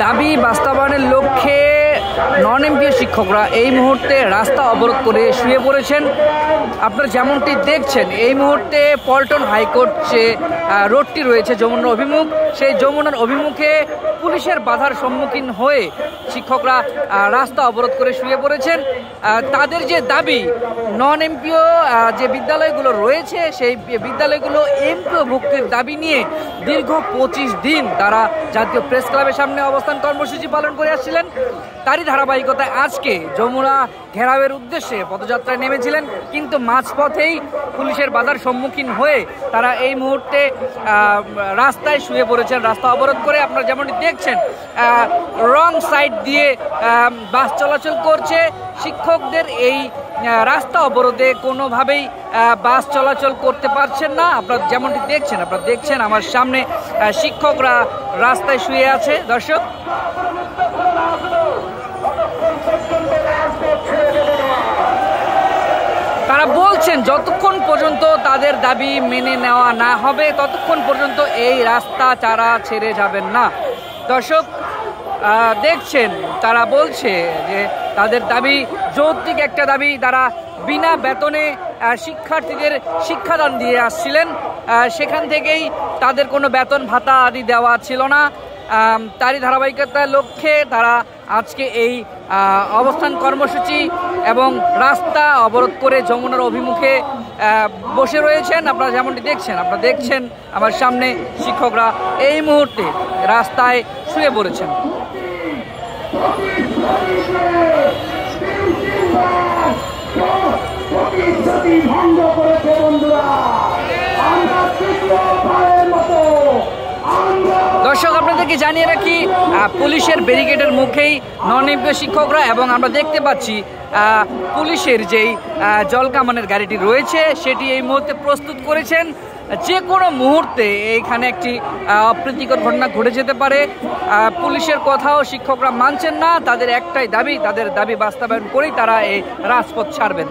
দাবি বাস্তবায়নের লক্ষ্যে নন এমপিও শিক্ষকরা এই মুহূর্তে রাস্তা অবরোধ করে শুয়ে পড়েছেন। আপনারা যেমনটি দেখছেন এই মুহূর্তে পল্টন হাইকোর্ট যে রোডটি রয়েছে যমুনার অভিমুখ, সেই যমুনার অভিমুখে পুলিশের বাধার সম্মুখীন হয়ে শিক্ষকরা রাস্তা অবরোধ করে শুয়ে পড়েছেন। তাদের যে দাবি নন এমপিও যে বিদ্যালয়গুলো রয়েছে সেই বিদ্যালয়গুলো এমপিও ভুক্তির দাবি নিয়ে দীর্ঘ 25 দিন তারা জাতীয় প্রেস ক্লাবের সামনে অবস্থান কর্মসূচি পালন করে আসছিলেন। তারই ধারাবাহিকতায় আজকে যমুনা ঘেরাওয়ের উদ্দেশ্যে পদযাত্রায় নেমেছিলেন, কিন্তু মাঝপথেই পুলিশের বাধার সম্মুখীন হয়ে তারা এই মুহূর্তে রাস্তায় শুয়ে পড়েছেন রাস্তা অবরোধ করে। আপনারা যেমনটি দেখছেন রং সাইড দিয়ে বাস চলাচল করছে। শিক্ষকদের এই রাস্তা অবরোধে কোনোভাবেই বাস চলাচল করতে পারছেন না। আপনারা যেমনটি দেখছেন আমার সামনে শিক্ষকরা রাস্তায় শুয়ে আছে। দর্শক, তারা বলছেন যতক্ষণ পর্যন্ত তাদের দাবি মেনে নেওয়া না হবে ততক্ষণ পর্যন্ত এই রাস্তা তারা ছেড়ে যাবেন না। দর্শক দেখছেন তারা বলছে যে তাদের দাবি যৌক্তিক একটা দাবি। তারা বিনা বেতনে শিক্ষার্থীদের শিক্ষাদান দিয়ে আসছিলেন, সেখান থেকেই তাদের কোনো বেতন ভাতা আদি দেওয়া ছিল না। তারই ধারাবাহিকতার লক্ষ্যে তারা আজকে এই অবস্থান কর্মসূচি এবং রাস্তা অবরোধ করে যমুনার অভিমুখে বসে রয়েছেন। আপনারা যেমনটি দেখছেন আমার সামনে শিক্ষকরা এই মুহূর্তে রাস্তায় শুয়ে পড়েছেন। দর্শক, আপনাদেরকে জানিয়ে রাখি পুলিশের ব্যারিকেডের মুখেই নন এমপিও শিক্ষকরা, এবং আমরা দেখতে পাচ্ছি পুলিশের যেই জলকামানের গাড়িটি রয়েছে সেটি এই মুহূর্তে প্রস্তুত করেছেন। যে কোনো মুহূর্তে এইখানে একটি অপ্রীতিকর ঘটনা ঘটে যেতে পারে। পুলিশের কথাও শিক্ষকরা মানছেন না। তাদের একটাই দাবি, তাদের দাবি বাস্তবায়ন করেই তারা এই রাজপথ ছাড়বেন।